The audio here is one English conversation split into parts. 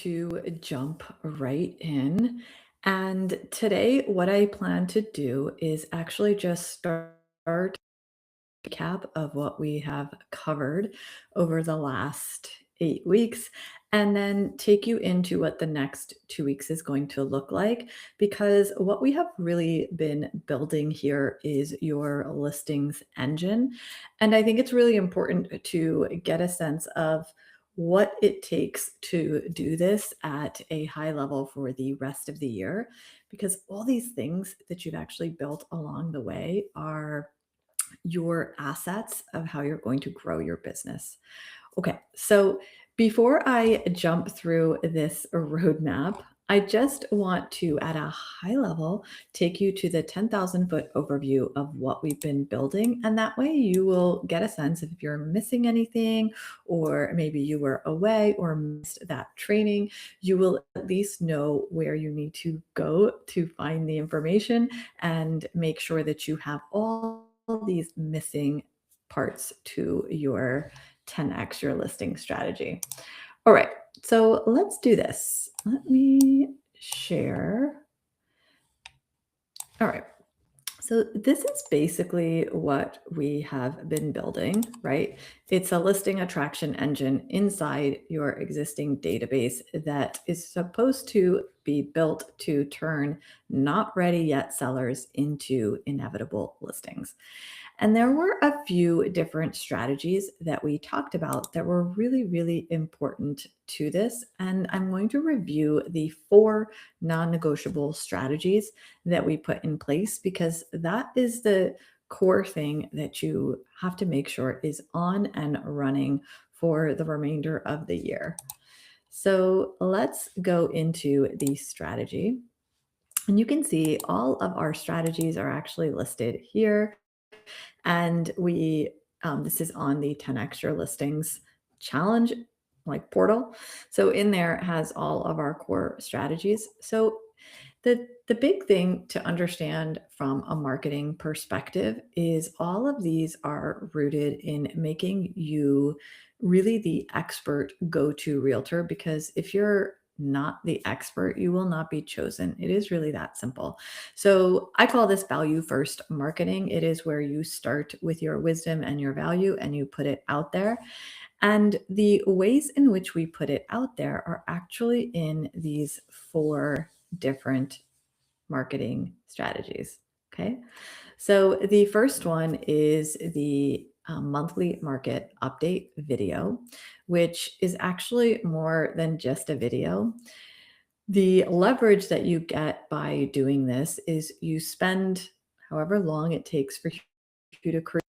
to jump right in. And today, what I plan to do is actually just start a recap of what we have covered over the last 8 weeks, and then take you into what the next 2 weeks is going to look like. Because what we have really been building here is your listings engine. And I think it's really important to get a sense of what it takes to do this at a high level for the rest of the year, because all these things that you've actually built along the way are your assets of how you're going to grow your business. Okay, so before I jump through this roadmap, I just want to, at a high level, take you to the 10,000-foot overview of what we've been building. And that way you will get a sense of if you're missing anything, or maybe you were away or missed that training, you will at least know where you need to go to find the information and make sure that you have all these missing parts to your 10x your listing strategy. All right, so let's do this. Let me share. All right. So this is basically what we have been building, right? It's a listing attraction engine inside your existing database that is supposed to be built to turn not ready yet sellers into inevitable listings. And there were a few different strategies that we talked about that were really, really important to this. And I'm going to review the 4 non-negotiable strategies that we put in place, because that is the core thing that you have to make sure is on and running for the remainder of the year. So let's go into the strategy. And you can see all of our strategies are actually listed here. And this is on the 10 extra listings challenge like portal. So in there it has all of our core strategies. So the big thing to understand from a marketing perspective is all of these are rooted in making you really the expert go-to realtor, because if you're not the expert, you will not be chosen. It is really that simple. So I call this value first marketing. It is where you start with your wisdom and your value and you put it out there. And the ways in which we put it out there are actually in these 4 different marketing strategies. Okay. So the first one is the monthly market update video, which is actually more than just a video. The leverage that you get by doing this is you spend however long it takes for you to create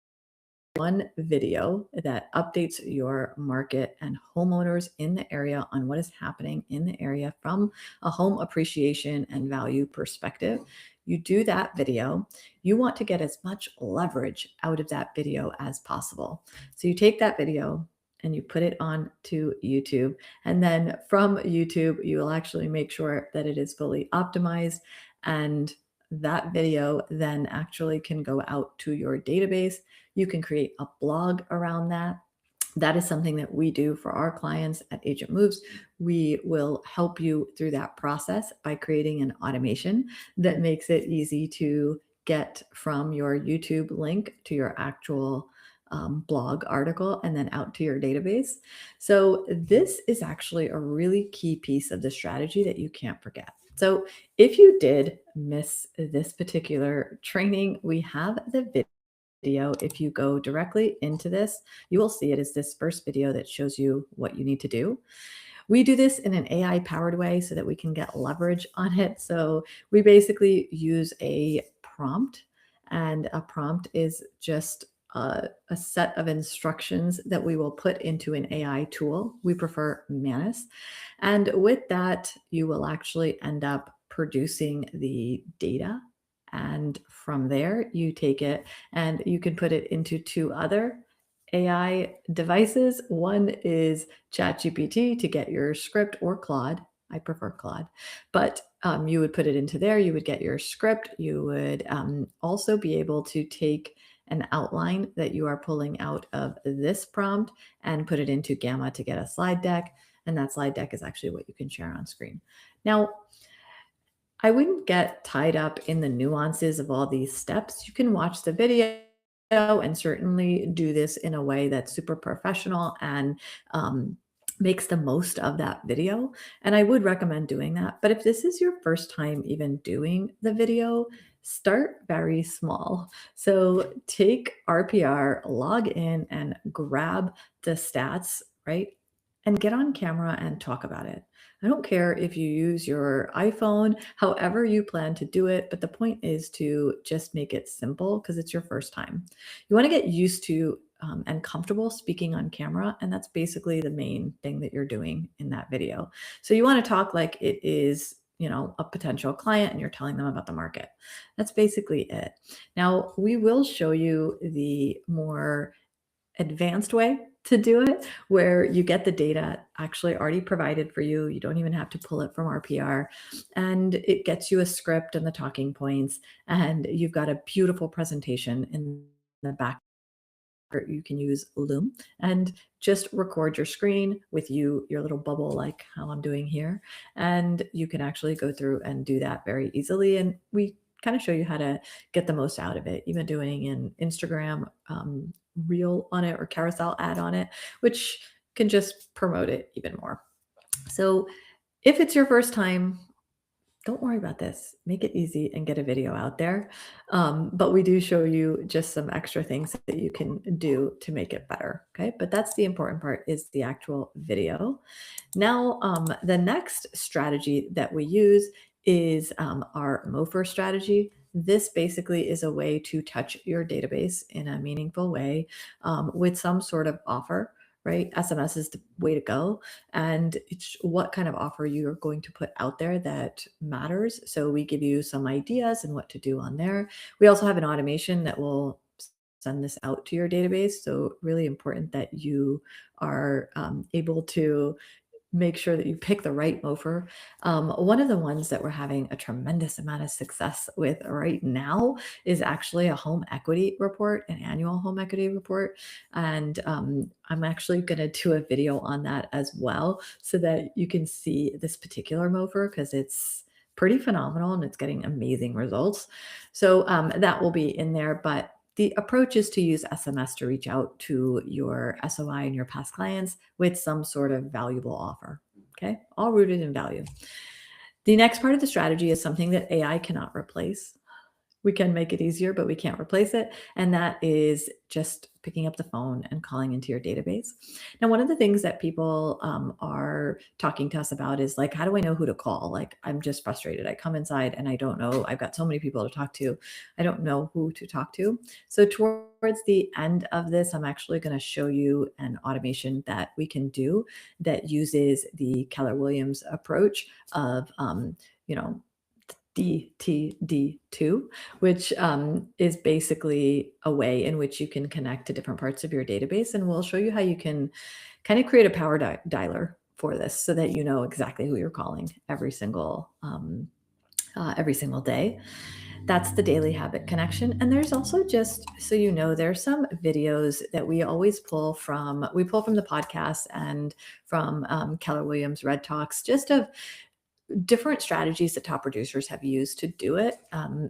one video that updates your market and homeowners in the area on what is happening in the area from a home appreciation and value perspective. You do that video. You want to get as much leverage out of that video as possible. So you take that video and you put it on to YouTube. And then from YouTube, you will actually make sure that it is fully optimized, and that video then actually can go out to your database. You can create a blog around that. That is something that we do for our clients at Agent Moves. We will help you through that process by creating an automation that makes it easy to get from your YouTube link to your actual blog article and then out to your database. So this is actually a really key piece of the strategy that you can't forget. So if you did miss this particular training, we have the video. If you go directly into this, you will see it is this first video that shows you what you need to do. We do this in an AI powered way so that we can get leverage on it. So we basically use a prompt, and a prompt is just a set of instructions that we will put into an AI tool. We prefer Manus. And with that, you will actually end up producing the data. And from there, you take it and you can put it into 2 other AI devices. One is ChatGPT to get your script, or Claude. I prefer Claude, but you would put it into there. You would get your script. You would also be able to take an outline that you are pulling out of this prompt and put it into Gamma to get a slide deck. And that slide deck is actually what you can share on screen. Now, I wouldn't get tied up in the nuances of all these steps. You can watch the video and certainly do this in a way that's super professional and makes the most of that video. And I would recommend doing that. But if this is your first time even doing the video, start very small. So take RPR, log in, and grab the stats, right? And get on camera and talk about it. I don't care if you use your iPhone, however you plan to do it, but the point is to just make it simple because it's your first time. You want to get used to and comfortable speaking on camera, and that's basically the main thing that you're doing in that video. So you want to talk like it is, a potential client and you're telling them about the market. That's basically it. Now, we will show you the more advanced way to do it where you get the data actually already provided for you. You don't even have to pull it from RPR, and it gets you a script and the talking points, and you've got a beautiful presentation in the back. You can use Loom and just record your screen with your little bubble, like how I'm doing here. And you can actually go through and do that very easily. And we kind of show you how to get the most out of it, even doing an Instagram reel on it or carousel ad on it, which can just promote it even more. So if it's your first time, don't worry about this. Make it easy and get a video out there. But we do show you just some extra things that you can do to make it better. Okay. But that's the important part, is the actual video. Now, the next strategy that we use is our MOFR strategy. This basically is a way to touch your database in a meaningful way with some sort of offer, right? SMS is the way to go. And it's what kind of offer you're going to put out there that matters. So we give you some ideas and what to do on there. We also have an automation that will send this out to your database. So really important that you are able to make sure that you pick the right MOFR. One of the ones that we're having a tremendous amount of success with right now is actually a home equity report, an annual home equity report. And I'm actually going to do a video on that as well so that you can see this particular MOFR because it's pretty phenomenal and it's getting amazing results. So that will be in there, but the approach is to use SMS to reach out to your SOI and your past clients with some sort of valuable offer. Okay, all rooted in value. The next part of the strategy is something that AI cannot replace. We can make it easier, but we can't replace it. And that is just picking up the phone and calling into your database. Now, one of the things that people are talking to us about is like, how do I know who to call? Like, I'm just frustrated. I come inside and I don't know. I've got so many people to talk to. I don't know who to talk to. So towards the end of this, I'm actually going to show you an automation that we can do that uses the Keller Williams approach of, DTD2, which is basically a way in which you can connect to different parts of your database. And we'll show you how you can kind of create a power dialer for this so that you know exactly who you're calling every single day. That's the daily habit connection. And there's also, just so you know, there's some videos that we always pull from the podcast and from Keller Williams Red Talks, just of different strategies that top producers have used to do it.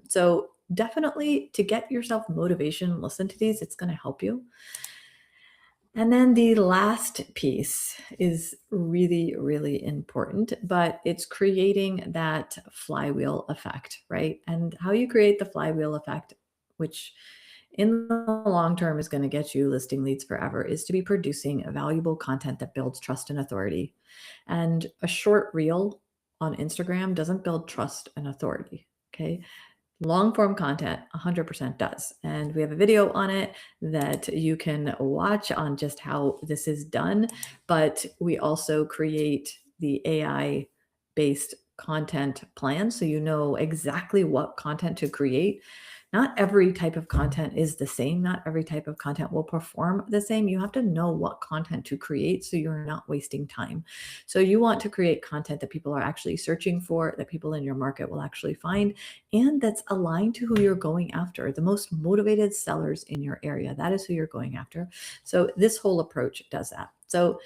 So definitely, to get yourself motivation, listen to these. It's going to help you. And then the last piece is really, really important, but it's creating that flywheel effect, right? And how you create the flywheel effect, which in the long term is going to get you listing leads forever, is to be producing valuable content that builds trust and authority. And a short reel on Instagram doesn't build trust and authority. Okay. Long form content 100% does. And we have a video on it that you can watch on just how this is done. But we also create the AI based content plan so you know exactly what content to create. Not every type of content is the same. Not every type of content will perform the same. You have to know what content to create so you're not wasting time. So you want to create content that people are actually searching for, that people in your market will actually find, and that's aligned to who you're going after. The most motivated sellers in your area, that is who you're going after. So this whole approach does that. So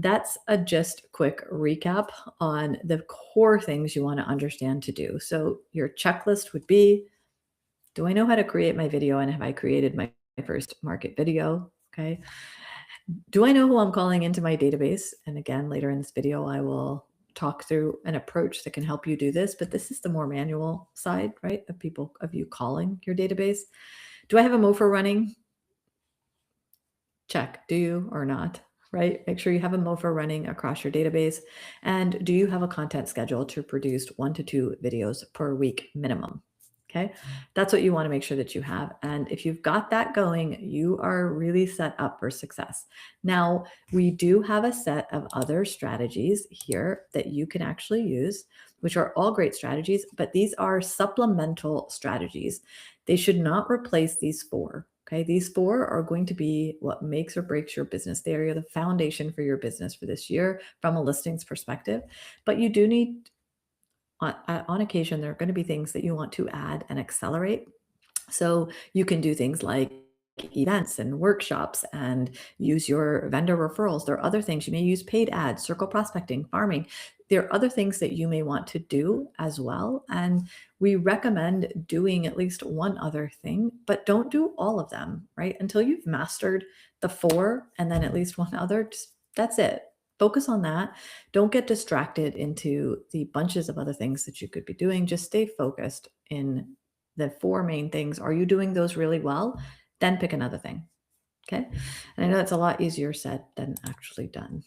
that's a just quick recap on the core things you want to understand to do. So your checklist would be, do I know how to create my video, and have I created my first market video? Okay. Do I know who I'm calling into my database? And again, later in this video, I will talk through an approach that can help you do this, but this is the more manual side, right? Of you calling your database. Do I have a MOFR running? Check. Do you or not? Right? Make sure you have a MOFR running across your database. And do you have a content schedule to produce 1 to 2 videos per week minimum? Okay. That's what you want to make sure that you have. And if you've got that going, you are really set up for success. Now, we do have a set of other strategies here that you can actually use, which are all great strategies, but these are supplemental strategies. They should not replace these 4. Okay, these 4 are going to be what makes or breaks your business. They are the foundation for your business for this year from a listings perspective. But you do need, on occasion, there are going to be things that you want to add and accelerate. So you can do things like events and workshops and use your vendor referrals. There are other things. You may use paid ads, circle prospecting, farming. There are other things that you may want to do as well. And we recommend doing at least one other thing, but don't do all of them, right? Until you've mastered the 4 and then at least one other, that's it. Focus on that. Don't get distracted into the bunches of other things that you could be doing. Just stay focused in the 4 main things. Are you doing those really well? Then pick another thing. Okay. And I know it's a lot easier said than actually done.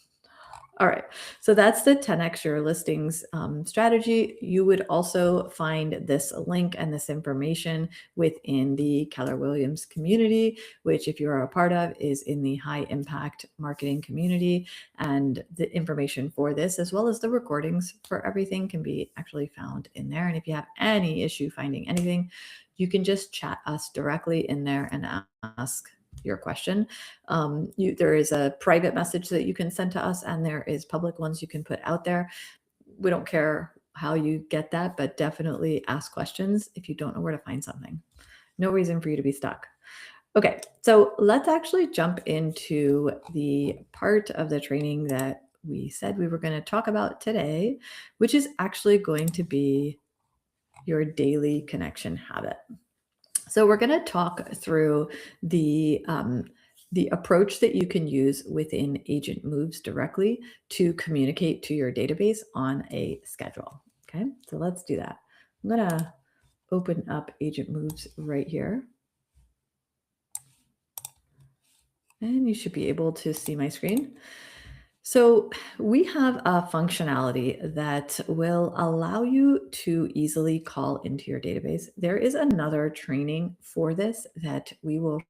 All right. So that's the 10x your listings strategy. You would also find this link and this information within the Keller Williams community, which, if you are a part of, is in the high impact marketing community. And the information for this, as well as the recordings for everything, can be actually found in there. And if you have any issue finding anything, you can just chat us directly in there and ask your question. There is a private message that you can send to us, and there is public ones you can put out there. We don't care how you get that, but definitely ask questions if you don't know where to find something. No reason for you to be stuck. Okay, so let's actually jump into the part of the training that we said we were going to talk about today, which is actually going to be your daily connection habit. So we're going to talk through the approach that you can use within Agent Moves directly to communicate to your database on a schedule. Okay, so let's do that. I'm going to open up Agent Moves right here. And you should be able to see my screen. So we have a functionality that will allow you to easily call into your database. There is another training for this that we will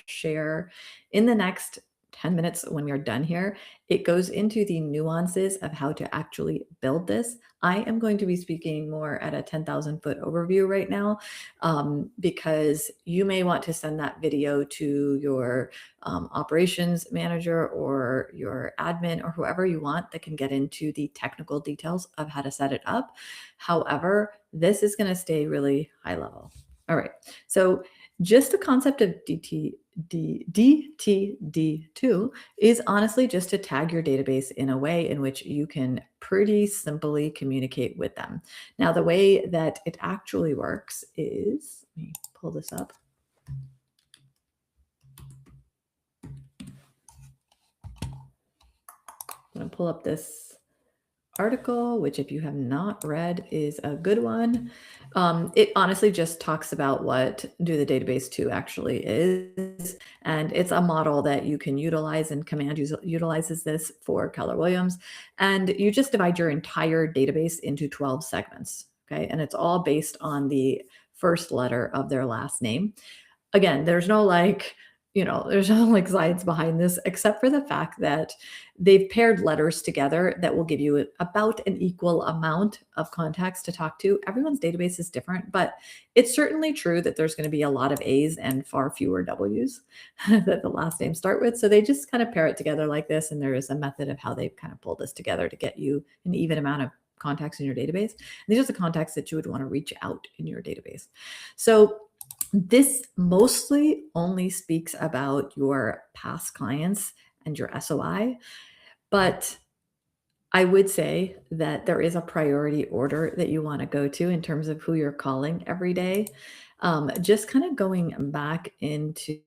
share in the next 10 minutes when we are done here. It goes into the nuances of how to actually build this. I am going to be speaking more at a 10,000 foot overview right now, because you may want to send that video to your operations manager or your admin or whoever you want that can get into the technical details of how to set it up. However, this is going to stay really high level. All right. So just the concept of DTD2 is honestly just to tag your database in a way in which you can pretty simply communicate with them. Now, the way that it actually works is, let me pull this up. I'm going to pull up this article, which, if you have not read, is a good one. It honestly just talks about what Do the Database 2 actually is. And it's a model that you can utilize, and Command utilizes this for Keller Williams. And you just divide your entire database into 12 segments. Okay. And it's all based on the first letter of their last name. Again, there's no there's no science behind this, except for the fact that they've paired letters together that will give you about an equal amount of contacts to talk to. Everyone's database is different, but it's certainly true that there's going to be a lot of A's and far fewer W's that the last names start with. So they just kind of pair it together like this. And there is a method of how they've kind of pulled this together to get you an even amount of contacts in your database. And these are the contacts that you would want to reach out in your database. So this mostly only speaks about your past clients and your SOI. But I would say that there is a priority order that you want to go to in terms of who you're calling every day. Just kind of going back into,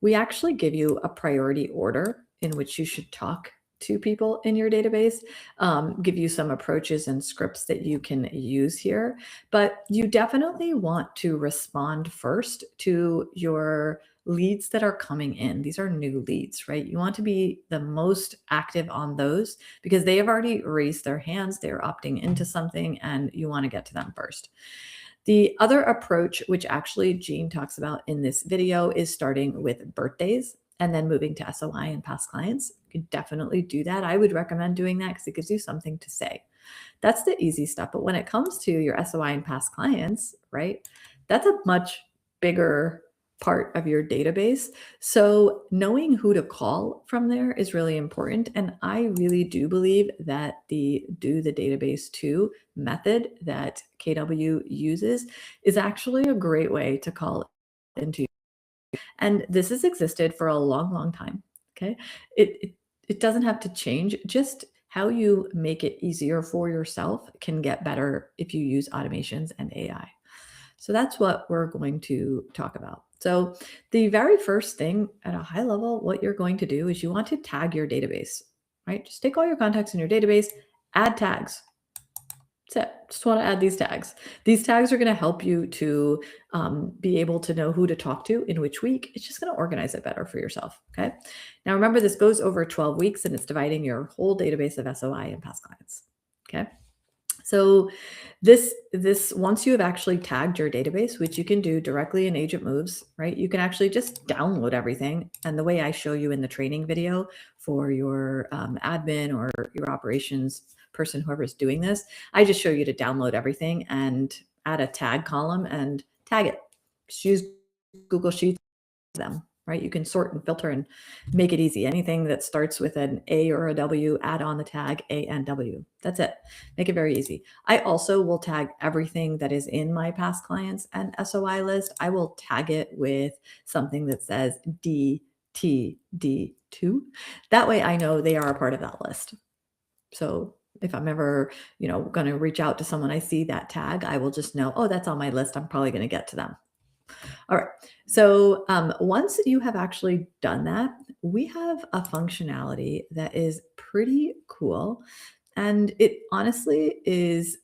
we actually give you a priority order in which you should talk to people in your database, give you some approaches and scripts that you can use here. But you definitely want to respond first to your leads that are coming in. These are new leads, right? You want to be the most active on those because they have already raised their hands, they're opting into something, and you want to get to them first. The other approach, which actually Jean talks about in this video, is starting with birthdays and then moving to SOI and past clients. You could definitely do that. I would recommend doing that because it gives you something to say. That's the easy stuff. But when it comes to your SOI and past clients, right, that's a much bigger part of your database. So knowing who to call from there is really important. And I really do believe that the do the database to method that KW uses is actually a great way to call into. And this has existed for a long, long time. Okay. It doesn't have to change. Just how you make it easier for yourself can get better if you use automations and AI. So that's what we're going to talk about. So the very first thing at a high level, what you're going to do is you want to tag your database, right? Just take all your contacts in your database, add tags. That's it. Just want to add these tags. These tags are going to help you to be able to know who to talk to in which week. It's just going to organize it better for yourself. Okay. Now remember, this goes over 12 weeks and it's dividing your whole database of SOI and past clients. Okay. So this once you have actually tagged your database, which you can do directly in Agent Moves, right? You can actually just download everything. And the way I show you in the training video for your admin or your operations person, whoever's doing this, I just show you to download everything and add a tag column and tag it. Just use Google Sheets them, right? You can sort and filter and make it easy. Anything that starts with an A or a W, add on the tag A and W. That's it. Make it very easy. I also will tag everything that is in my past clients and SOI list. I will tag it with something that says DTD2. That way I know they are a part of that list. So if I'm ever, going to reach out to someone, I see that tag, I will just know, oh, that's on my list. I'm probably going to get to them. All right. So once you have actually done that, we have a functionality that is pretty cool. And it honestly is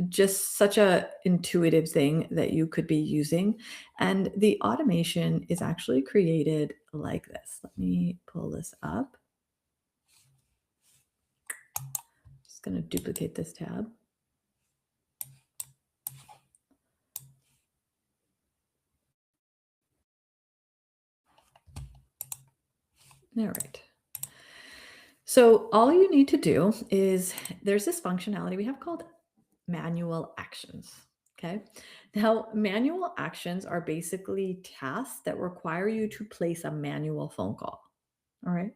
just such a intuitive thing that you could be using. And the automation is actually created like this. Let me pull this up. Just going to duplicate this tab. All right. So all you need to do is there's this functionality we have called manual actions. Okay. Now, manual actions are basically tasks that require you to place a manual phone call. All right.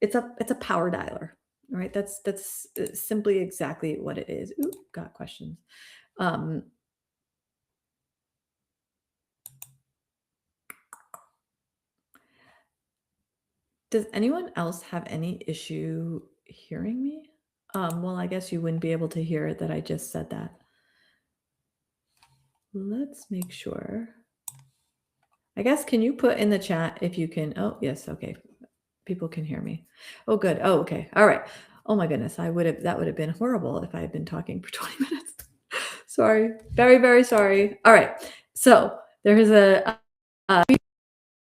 It's a power dialer. All right. That's simply exactly what it is. Ooh, got questions. Does anyone else have any issue hearing me? Well, I guess you wouldn't be able to hear it that I just said that. Let's make sure. I guess, can you put in the chat if you can? Oh, yes. Okay. People can hear me. Oh, good. Oh, okay. All right. Oh my goodness. That would have been horrible if I had been talking for 20 minutes. Sorry. Very, very sorry. All right. So there is a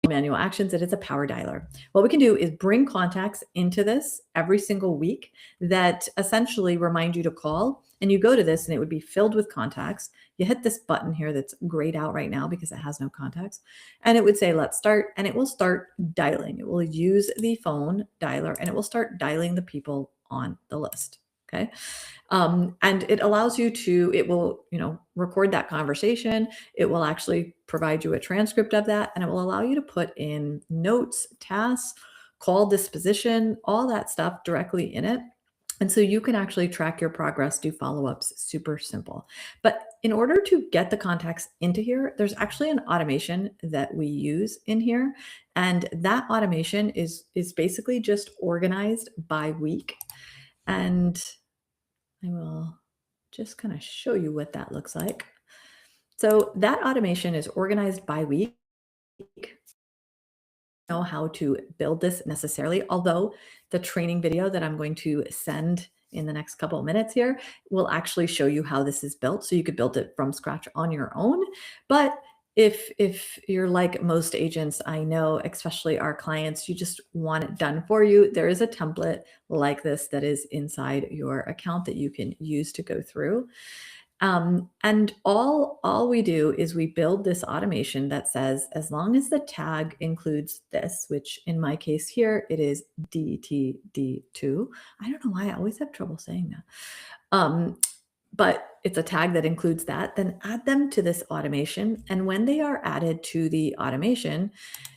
manual actions, and it's a power dialer. What we can do is bring contacts into this every single week that essentially remind you to call, and you go to this and it would be filled with contacts. You hit this button here that's grayed out right now because it has no contacts, and it would say let's start, and it will start dialing. It will use the phone dialer and it will start dialing the people on the list. Okay. And it allows you to, it will, record that conversation. It will actually provide you a transcript of that, and it will allow you to put in notes, tasks, call disposition, all that stuff directly in it. And so you can actually track your progress, do follow-ups, super simple. But in order to get the contacts into here, there's actually an automation that we use in here. And that automation is basically just organized by week. And I will just kind of show you what that looks like. So that automation is organized by week. Know how to build this necessarily, although the training video that I'm going to send in the next couple of minutes here will actually show you how this is built, so you could build it from scratch on your own. But if you're like most agents I know, especially our clients, you just want it done for you, there is a template like this that is inside your account that you can use to go through. And all we do is we build this automation that says, as long as the tag includes this, which in my case here, it is DTD2. I don't know why I always have trouble saying that. But it's a tag that includes that, then add them to this automation. And when they are added to the automation,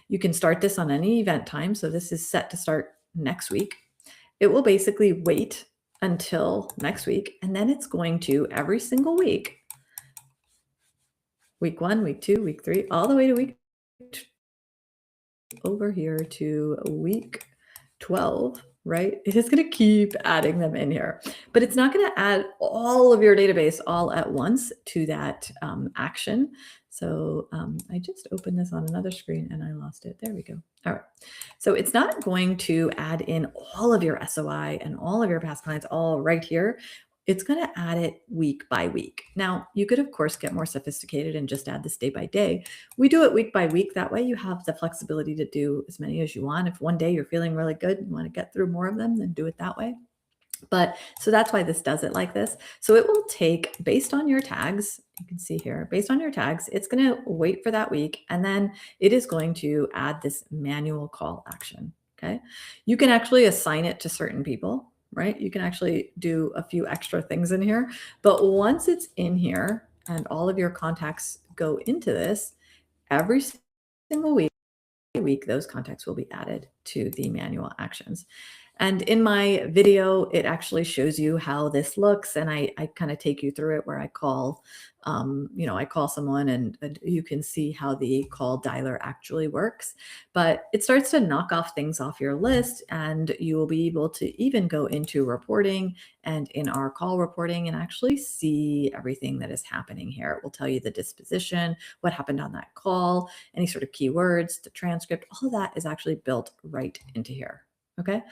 you can start this on any event time. So this is set to start next week. It will basically wait until next week, and then it's going to every single week, week 1, week 2, week 3, all the way to week over here to week 12, right? It is going to keep adding them in here, but it's not going to add all of your database all at once to that action. So I just opened this on another screen and I lost it. There we go. All right. So it's not going to add in all of your SOI and all of your past clients all right here. It's going to add it week by week. Now, you could, of course, get more sophisticated and just add this day by day. We do it week by week. That way you have the flexibility to do as many as you want. If one day you're feeling really good and want to get through more of them, then do it that way. But so that's why this does it like this. So it will take, based on your tags, you can see here, based on your tags, it's going to wait for that week. And then it is going to add this manual call action. Okay. You can actually assign it to certain people, right? You can actually do a few extra things in here. But once it's in here and all of your contacts go into this, every single week, those contacts will be added to the manual actions. And in my video, it actually shows you how this looks. And I kind of take you through it where I call, I call someone and you can see how the call dialer actually works. But it starts to knock off things off your list, and you will be able to even go into reporting and in our call reporting and actually see everything that is happening here. It will tell you the disposition, what happened on that call, any sort of keywords, the transcript, all of that is actually built right into here. Okay,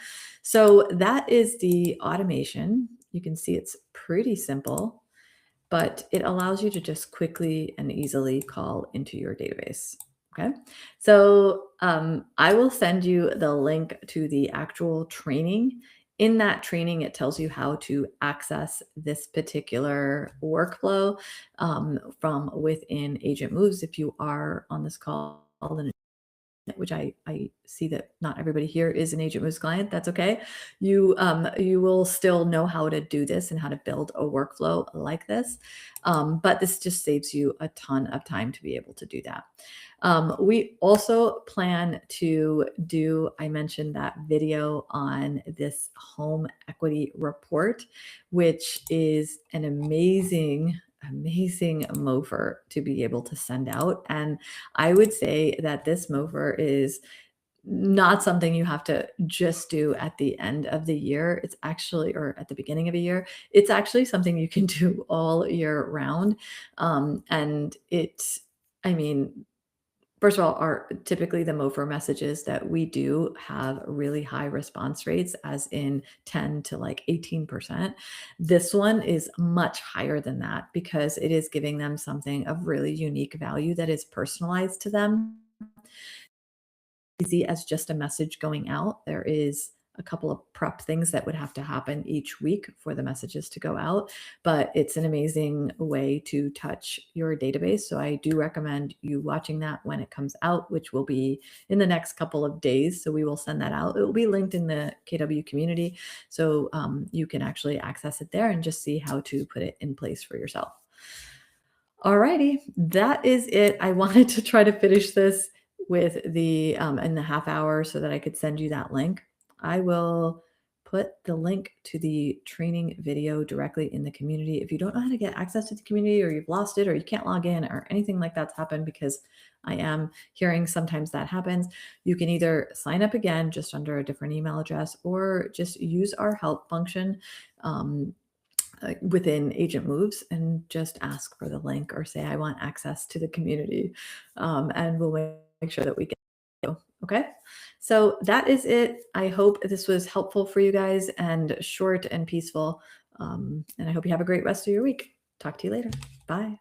so that is the automation. You can see it's pretty simple, but it allows you to just quickly and easily call into your database. Okay, so I will send you the link to the actual training. In that training, it tells you how to access this particular workflow from within Agent Moves. If you are on this call, then which I see that not everybody here is an Agent Moves client. That's okay. You will still know how to do this and how to build a workflow like this. But this just saves you a ton of time to be able to do that. We also plan to do, I mentioned that video on this home equity report, which is an amazing mofer to be able to send out. And I would say that this mofer is not something you have to just do at the end of the year. It's actually, or at the beginning of a year, it's actually something you can do all year round. And first of all, are typically the MOFR messages that we do have really high response rates, as in 10 to like 18%. This one is much higher than that because it is giving them something of really unique value that is personalized to them. Easy as just a message going out. There is a couple of prep things that would have to happen each week for the messages to go out, but it's an amazing way to touch your database. So I do recommend you watching that when it comes out, which will be in the next couple of days. So we will send that out. It will be linked in the KW community. So you can actually access it there and just see how to put it in place for yourself. Alrighty, that is it. I wanted to try to finish this with the in the half hour so that I could send you that link. I will put the link to the training video directly in the community. If you don't know how to get access to the community, or you've lost it, or you can't log in, or anything like that's happened, because I am hearing sometimes that happens, you can either sign up again just under a different email address, or just use our help function within Agent Moves and just ask for the link, or say, I want access to the community. And we'll make sure that we get you. Okay. So that is it. I hope this was helpful for you guys, and short and peaceful. And I hope you have a great rest of your week. Talk to you later. Bye.